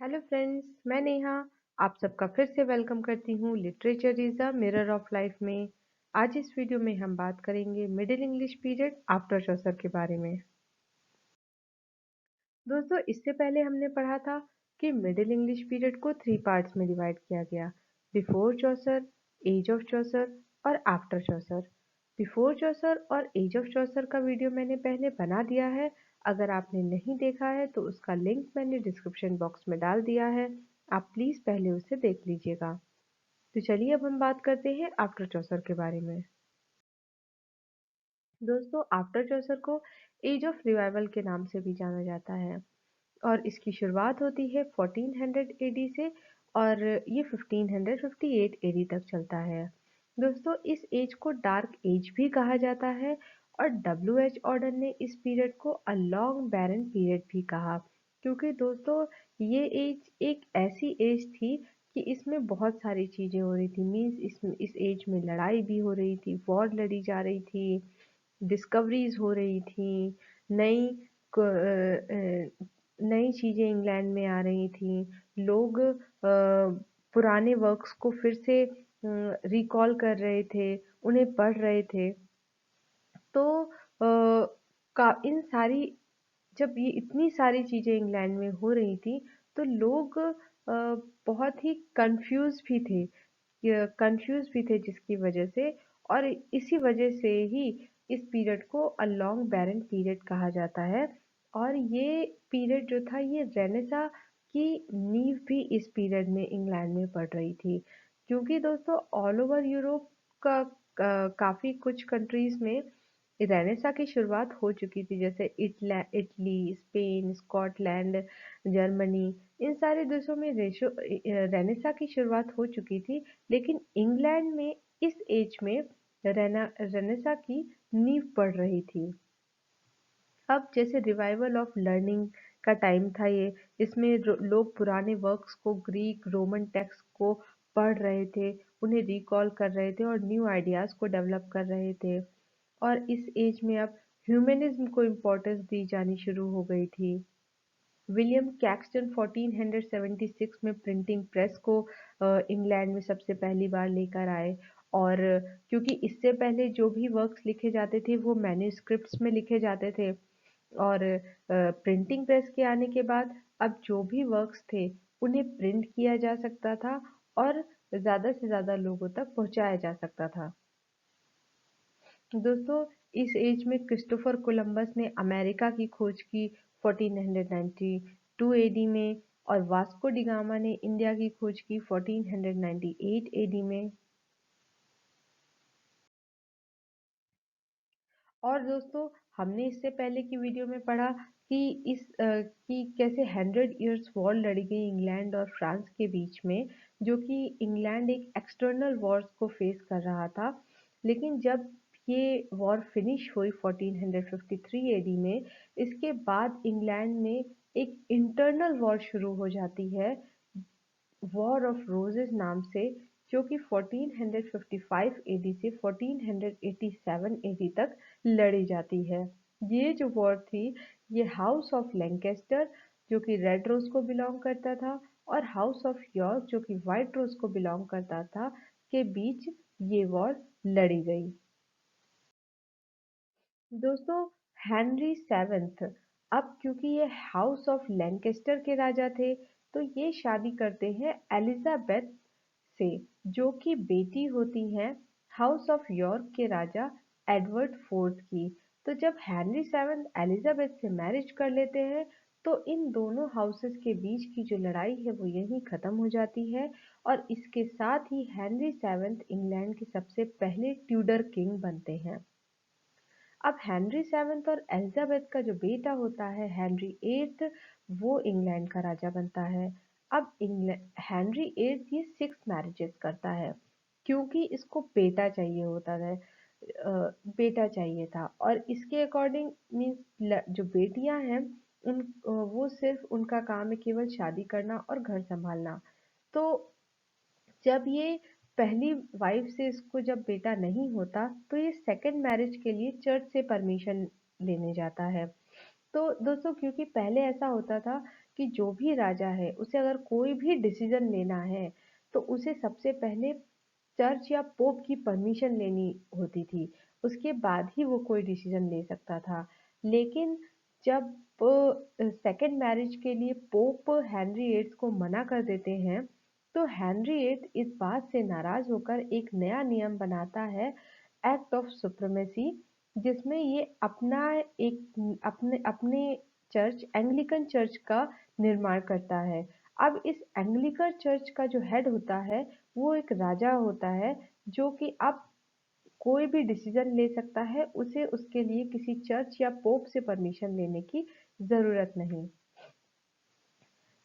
Hello friends, मैं नेहा आप सबका फिर से वेलकम करती हूँ literature is a mirror of life में। आज इस वीडियो में हम बात करेंगे मिडिल इंग्लिश पीरियड आफ्टर चौसर के बारे में। दोस्तों, इससे पहले हमने पढ़ा था कि मिडिल इंग्लिश पीरियड को 3 पार्ट्स में डिवाइड किया गया। Before Chaucer, age of Chaucer और आफ्टर चौसर। बिफोर चौसर और एज ऑफ चौसर का वीडियो मैंने पहले बना दिया है। अगर आपने नहीं देखा है तो उसका लिंक मैंने डिस्क्रिप्शन बॉक्स में डाल दिया है। आप प्लीज़ पहले उसे देख लीजिएगा। तो चलिए अब हम बात करते हैं आफ्टर चौसर के बारे में। दोस्तों, आफ्टर चौसर को एज ऑफ रिवाइवल के नाम से भी जाना जाता है और इसकी शुरुआत होती है 1400 एडी से और ये 1558 एडी तक चलता है। दोस्तों, इस एज को डार्क एज भी कहा जाता है और डब्ल्यू एच ऑर्डर ने इस पीरियड को अ लॉन्ग बैरन पीरियड भी कहा, क्योंकि दोस्तों ये एज एक ऐसी एज थी कि इसमें बहुत सारी चीज़ें हो रही थी। मीन्स इस एज में लड़ाई भी हो रही थी, वॉर लड़ी जा रही थी, डिस्कवरीज हो रही थी, नई नई चीज़ें इंग्लैंड में आ रही थी। लोग पुराने वर्क्स को फिर से रिकॉल कर रहे थे, उन्हें पढ़ रहे थे। तो का इन सारी जब ये इतनी सारी चीज़ें इंग्लैंड में हो रही थी तो लोग बहुत ही कंफ्यूज भी थे जिसकी वजह से, और इसी वजह से ही इस पीरियड को अ लॉन्ग बैरन पीरियड कहा जाता है। और ये पीरियड जो था ये रेनेसा की नींव भी इस पीरियड में इंग्लैंड में पड़ रही थी, क्योंकि दोस्तों ऑल ओवर यूरोप का काफ़ी कुछ कंट्रीज में रेनेसा की शुरुआत हो चुकी थी, जैसे इटली, स्पेन, स्कॉटलैंड, जर्मनी। इन सारे देशों में रेनेसा की शुरुआत हो चुकी थी, लेकिन इंग्लैंड में इस एज में रेनेसा की नींव पड़ रही थी। अब जैसे रिवाइवल ऑफ लर्निंग का टाइम था ये, इसमें लोग पुराने वर्क्स को, ग्रीक रोमन टेक्स्ट को पढ़ रहे थे, उन्हें रिकॉल कर रहे थे और न्यू आइडियाज़ को डेवलप कर रहे थे। और इस एज में अब ह्यूमनिज्म को इम्पोर्टेंस दी जानी शुरू हो गई थी। विलियम कैक्सटन 1476 में प्रिंटिंग प्रेस को इंग्लैंड में सबसे पहली बार लेकर आए। और क्योंकि इससे पहले जो भी वर्क्स लिखे जाते थे वो मैन्युस्क्रिप्ट्स में लिखे जाते थे, और प्रिंटिंग प्रेस के आने के बाद अब जो भी वर्क्स थे उन्हें प्रिंट किया जा सकता था और ज़्यादा से ज़्यादा लोगों तक पहुंचाया जा सकता था। दोस्तों, इस एज में क्रिस्टोफर कोलंबस ने अमेरिका की खोज की 1492 एडी में, और वास्को डी गामा ने इंडिया की खोज की 1498 एडी में। और दोस्तों, हमने इससे पहले की वीडियो में पढ़ा कि कि कैसे 100 इयर्स वॉर लड़ी गई इंग्लैंड और फ्रांस के बीच में, जो कि इंग्लैंड एक एक्सटर्नल वॉर्स को फेस कर रहा था। लेकिन जब ये वॉर फिनिश हुई 1453 एडी में, इसके बाद इंग्लैंड में एक इंटरनल वॉर शुरू हो जाती है, वॉर ऑफ रोजेस नाम से, जो कि 1455 एडी से 1487 एडी तक लड़ी जाती है। ये जो वॉर थी, ये हाउस ऑफ लैंकेस्टर, जो कि रेड रोज को बिलोंग करता था, और हाउस ऑफ यॉर्क, जो कि व्हाइट रोज को बिलोंग करता था, के बीच ये वॉर लड़ी गई। दोस्तों, हेनरी सेवेंथ, अब क्योंकि ये हाउस ऑफ लैंकेस्टर के राजा थे, तो ये शादी करते हैं एलिजाबेथ से, जो कि बेटी होती हैं हाउस ऑफ यॉर्क के राजा एडवर्ड फोर्थ की। तो जब हेनरी सेवेंथ एलिजाबेथ से मैरिज कर लेते हैं तो इन दोनों हाउसेस के बीच की जो लड़ाई है वो यहीं ख़त्म हो जाती है, और इसके साथ ही हेनरी सेवेंथ इंग्लैंड के सबसे पहले ट्यूडर किंग बनते हैं। अब हेनरी सेवेंथ और एलिजाबेथ का जो बेटा होता है हेनरी एट्थ, वो इंग्लैंड का राजा बनता है। अब हेनरी एट्थ ये 6 मैरिजेस करता है, क्योंकि इसको बेटा चाहिए होता है, बेटा चाहिए था, और इसके अकॉर्डिंग मीन्स जो बेटियां हैं वो सिर्फ उनका काम है केवल शादी करना और घर संभालना। तो जब ये पहली वाइफ से इसको जब बेटा नहीं होता तो ये सेकंड मैरिज के लिए चर्च से परमिशन लेने जाता है। तो दोस्तों, क्योंकि पहले ऐसा होता था कि जो भी राजा है उसे अगर कोई भी डिसीजन लेना है तो उसे सबसे पहले चर्च या पोप की परमिशन लेनी होती थी। उसके बाद ही वो कोई डिसीजन ले सकता था। लेकिन जब सेकंड मैरिज के लिए पोप हेनरी एट्थ को मना कर देते हैं, तो हेनरी एट्थ इस बात से नाराज होकर एक नया नियम बनाता है, एक्ट ऑफ सुप्रीमेसी, जिसमें ये अपने अपने चर्च एंग्लिकन चर्च का निर्माण करता है। अब इस एंग्लिकन चर्च का जो हेड होता है वो एक राजा होता है, जो कि अब कोई भी डिसीजन ले सकता है, उसे उसके लिए किसी चर्च या पोप से परमिशन लेने की जरूरत नहीं।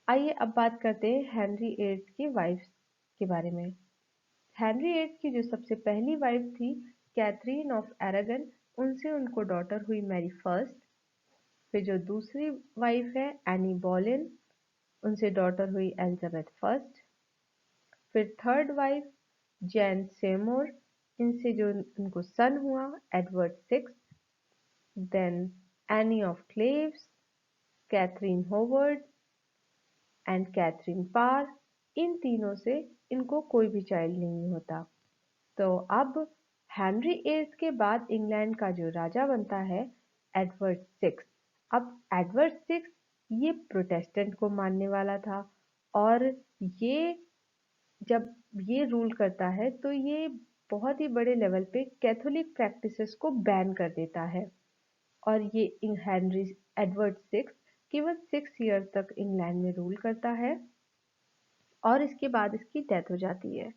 आइए अब बात करते हैं हेनरी एट्थ की वाइफ के बारे में। हेनरी एट्थ की जो सबसे पहली वाइफ थी कैथरीन ऑफ एरागन, उनसे उनको डॉटर हुई मैरी फर्स्ट। फिर जो दूसरी वाइफ है एनी बोलेन, उनसे डॉटर हुई एलिजाबेथ फर्स्ट। फिर थर्ड वाइफ जैन सेमोर, इनसे जो उनको सन हुआ Edward six. Then Anne of Cleves, Catherine Howard and Catherine Parr. इन तीनों से इनको कोई भी चाइल्ड नहीं होता। तो अब हेनरी एट्थ के बाद इंग्लैंड का जो राजा बनता है एडवर्ड सिक्स। अब एडवर्ड सिक्स ये प्रोटेस्टेंट को मानने वाला था, और ये जब ये रूल करता है तो ये बहुत ही बड़े लेवल पे कैथोलिक प्रैक्टिसेस को बैन कर देता है। और ये हेनरी एडवर्ड सिक्स केवल 6 ईयर तक इंग्लैंड में रूल करता है, और इसके बाद इसकी डेथ हो जाती है।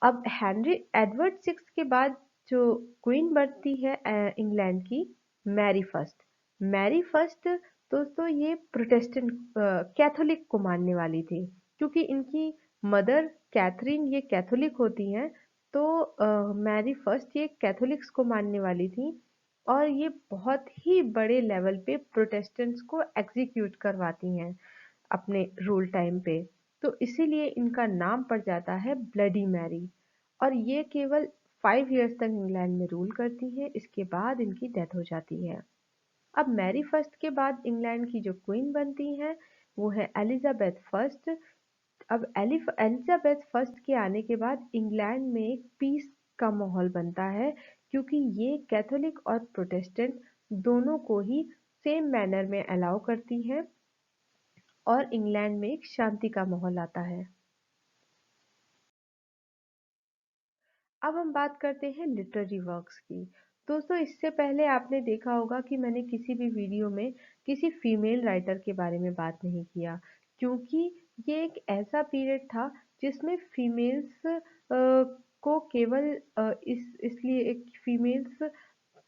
अब हेनरी एडवर्ड सिक्स के बाद जो क्वीन बनती है इंग्लैंड की, मैरी फर्स्ट। मैरी फर्स्ट दोस्तों ये प्रोटेस्टेंट कैथोलिक को मानने वाली थी, क्योंकि इनकी मदर कैथरीन ये कैथोलिक होती हैं। तो मैरी फर्स्ट ये कैथोलिक्स को मानने वाली थी, और ये बहुत ही बड़े लेवल पे प्रोटेस्टेंट्स को एग्जीक्यूट करवाती हैं अपने रूल टाइम पे। तो इसीलिए इनका नाम पड़ जाता है ब्लडी मैरी। और ये केवल 5 ईयर्स तक इंग्लैंड में रूल करती हैं, इसके बाद इनकी डेथ हो जाती है। अब मैरी फर्स्ट के बाद इंग्लैंड की जो क्वीन बनती हैं वो है एलिजाबेथ फर्स्ट। अब एलिजाबेथ फर्स्ट के आने के बाद इंग्लैंड में एक पीस का माहौल बनता है, क्योंकि ये कैथोलिक और प्रोटेस्टेंट दोनों को ही सेम मैनर में अलाउ करती हैं, और इंग्लैंड में एक शांति का माहौल आता है। अब हम बात करते हैं लिटरेरी वर्क्स की। दोस्तों इससे पहले आपने देखा होगा कि मैंने किसी भी वीडियो में किसी फीमेल राइटर के बारे में बात नहीं किया, क्योंकि ये एक ऐसा पीरियड था जिसमें फीमेल्स को केवल इसलिए एक फीमेल्स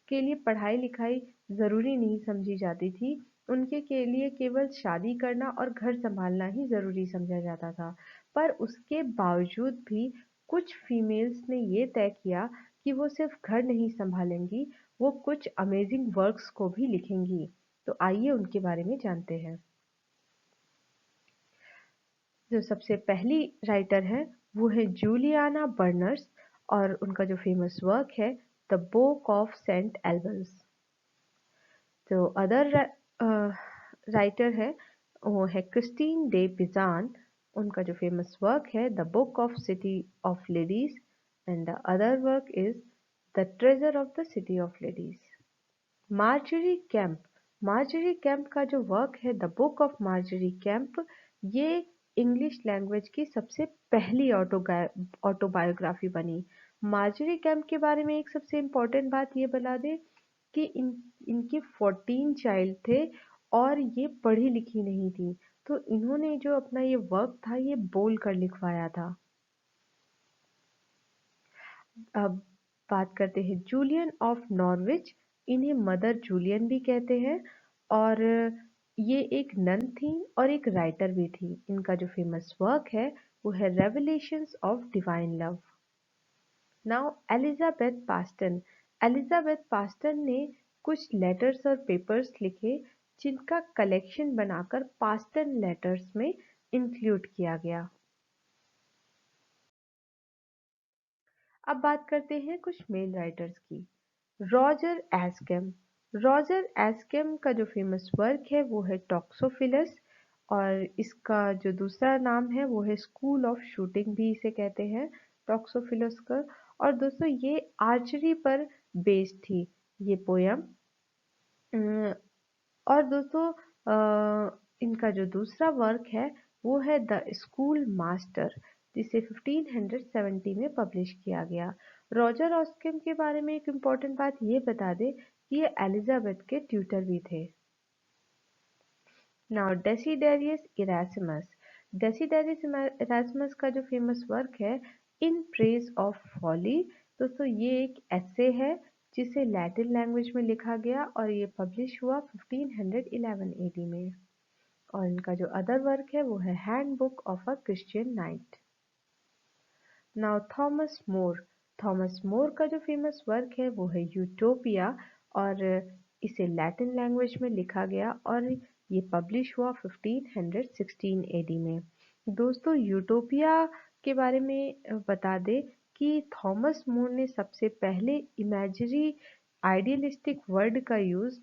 के लिए पढ़ाई लिखाई ज़रूरी नहीं समझी जाती थी। उनके के लिए केवल शादी करना और घर संभालना ही ज़रूरी समझा जाता था। पर उसके बावजूद भी कुछ फीमेल्स ने ये तय किया कि वो सिर्फ घर नहीं संभालेंगी, वो कुछ अमेजिंग वर्क्स को भी लिखेंगी। तो आइए उनके बारे में जानते हैं। जो सबसे पहली राइटर है वो है जूलियाना बर्नर्स, और उनका जो फेमस वर्क है the book of Saint Albans. जो अदर राइटर है वो है क्रिस्टीन डे पिज़ान। उनका जो फेमस वर्क है the book of city of ladies, and the other work is the treasure of the city of ladies. Margery Kempe. Margery Kempe का जो work है the book of Margery Kempe, ये English language की सबसे पहली autobiography बनी। Marjorie camp के बारे में एक सबसे इम्पोर्टेंट बात ये बता दें कि इनके 14 चाइल्ड थे, और ये पढ़ी लिखी नहीं थी। तो इन्होंने जो अपना ये वर्क था ये बोल कर लिखवाया था। अब बात करते हैं जूलियन ऑफ नॉर्विच। इन्हें मदर जूलियन भी कहते हैं, और ये एक नन थी और एक राइटर भी थी। इनका जो फेमस वर्क है वो है revelations of divine love. Now Elizabeth Paschen. Elizabeth Paschen ने कुछ लेटर्स और पेपर्स लिखे, जिनका कलेक्शन बनाकर पास्टन लेटर्स में इंक्लूड किया गया। अब बात करते हैं कुछ मेल राइटर्स की। रॉजर एस्केम। रॉजर एस्केम का जो फेमस वर्क है वो है टॉक्सोफिलस, और इसका जो दूसरा नाम है वो है स्कूल ऑफ शूटिंग भी इसे कहते हैं, टॉक्सोफिलोस्कर। और दोस्तों ये आर्चरी पर बेस्ड थी ये पोयम। और दोस्तों इनका जो दूसरा वर्क है वो है द स्कूल मास्टर, जिसे 1570 में पब्लिश किया गया। रॉजर ऑस्किम के बारे में एक इम्पॉर्टेंट बात ये बता दे कि ये एलिजाबेथ के ट्यूटर भी थे। Now Desiderius Erasmus. Desiderius Erasmus का जो फेमस वर्क है इन प्रेज ऑफ फॉली, दोस्तों ये एक एसे है जिसे लैटिन लैंग्वेज में लिखा गया और ये पब्लिश हुआ 1511 एडी में। और इनका जो अदर वर्क है वो है hand book of a Christian night. Now Thomas More. Thomas More का जो फेमस वर्क है वो है यूटोपिया और इसे लैटिन लैंग्वेज में लिखा गया और ये पब्लिश हुआ 1516 एडी में। दोस्तों यूटोपिया के बारे में बता दे कि थॉमस मोर ने सबसे पहले इमेजरी आइडियलिस्टिक वर्ड का यूज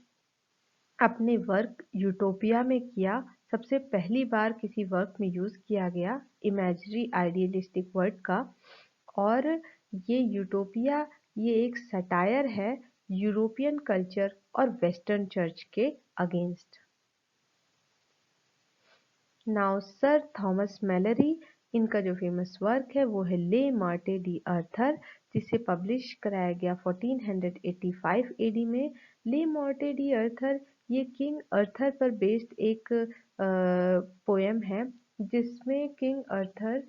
अपने वर्क यूटोपिया में किया। सबसे पहली बार किसी वर्क में यूज किया गया इमेजरी आइडियलिस्टिक वर्ड का। और ये यूटोपिया ये एक सटायर है यूरोपियन कल्चर और वेस्टर्न चर्च के against. Now sir Thomas Malory, इनका जो फेमस वर्क है वो है ले मार्टे डी अर्थर, जिसे पब्लिश कराया गया 1485 एडी में। ले मार्टे डी अर्थर ये किंग अर्थर पर बेस्ड एक पोएम है जिसमें किंग अर्थर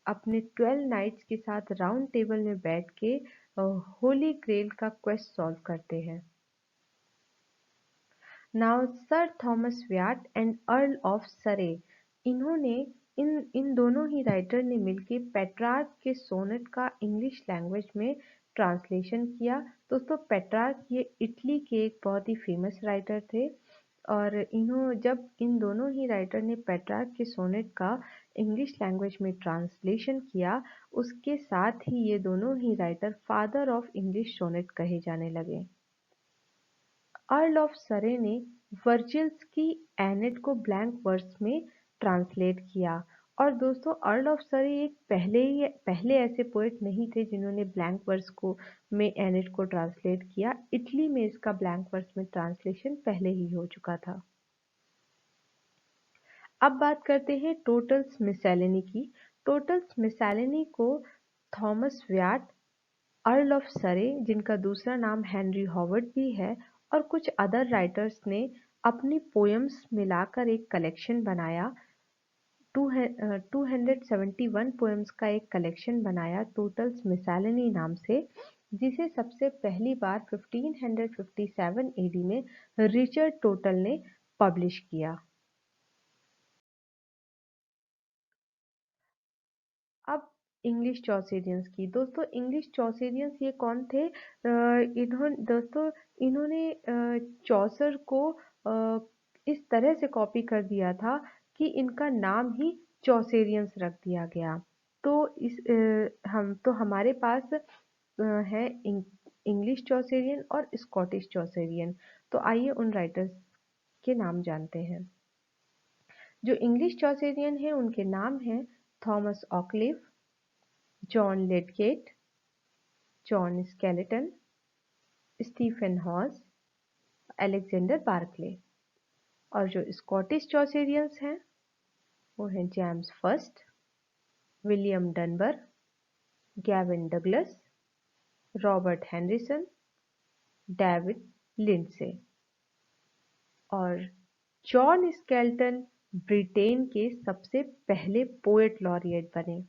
अपने 12 नाइट्स के साथ राउंड टेबल में बैठ के होली ग्रेल का क्वेस्ट सॉल्व करते हैं। Now sir Thomas VAT and earl of सरे, इन्होंने इन दोनों ही राइटर ने मिलके पेट्रार्क के सोनेट का इंग्लिश लैंग्वेज में ट्रांसलेशन किया। दोस्तों पेट्रार्क ये इटली के एक बहुत ही फेमस राइटर थे और जब इन दोनों ही राइटर ने पेट्रार्क के सोनेट का इंग्लिश लैंग्वेज में ट्रांसलेशन किया, उसके साथ ही ये दोनों ही writer father of English sonnet कहे जाने लगे। अर्ल ऑफ सरे ने वर्जिल्स की एनेट को ब्लैंक वर्स में ट्रांसलेट किया। और दोस्तों अर्ल ऑफ सरे एक पहले ऐसे पोएट नहीं थे जिन्होंने ब्लैंक वर्स को में एनेट को ट्रांसलेट किया। इटली में इसका ब्लैंक वर्स में ट्रांसलेशन पहले ही हो चुका था। अब बात करते हैं टोटल्स मिसैलेनी की। टोटल्स मिसैलेनी को थॉमस व्याट, अर्ल ऑफ सरे जिनका दूसरा नाम हेनरी हॉवर्ड भी है और कुछ अदर राइटर्स ने अपनी पोएम्स मिलाकर एक कलेक्शन बनाया। 271 पोएम्स का एक कलेक्शन बनाया टोटल्स मिसैलेनी नाम से, जिसे सबसे पहली बार 1557 एडी में रिचर्ड टोटल ने पब्लिश किया। अब इंग्लिश चौसेरियंस की। दोस्तों इंग्लिश चौसेरियंस ये कौन थे? इन्होंने चौसर को इस तरह से कॉपी कर दिया था कि इनका नाम ही चौसेरियंस रख दिया गया। तो हमारे पास है इंग्लिश चौसेरियन और स्कॉटिश चौसेरियन। तो आइए उन राइटर्स के नाम जानते हैं। जो इंग्लिश चौसेरियन है उनके नाम हैं Thomas Occleve, John Lydgate, John Skelton, Stephen Hawes, Alexander Barclay. और जो स्कॉटिश चौसेरियंस हैं वो हैं James first, William Dunbar, Gavin Douglas, Robert Henryson, David Lindsay. और जॉन स्केल्टन ब्रिटेन के सबसे पहले पोएट लॉरिएट बने।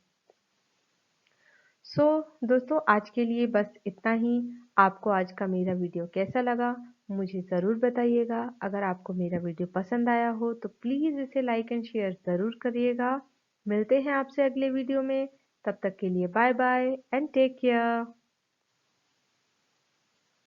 दोस्तों आज के लिए बस इतना ही। आपको आज का मेरा वीडियो कैसा लगा मुझे ज़रूर बताइएगा। अगर आपको मेरा वीडियो पसंद आया हो तो प्लीज़ इसे लाइक एंड शेयर ज़रूर करिएगा। मिलते हैं आपसे अगले वीडियो में, तब तक के लिए bye bye and take care.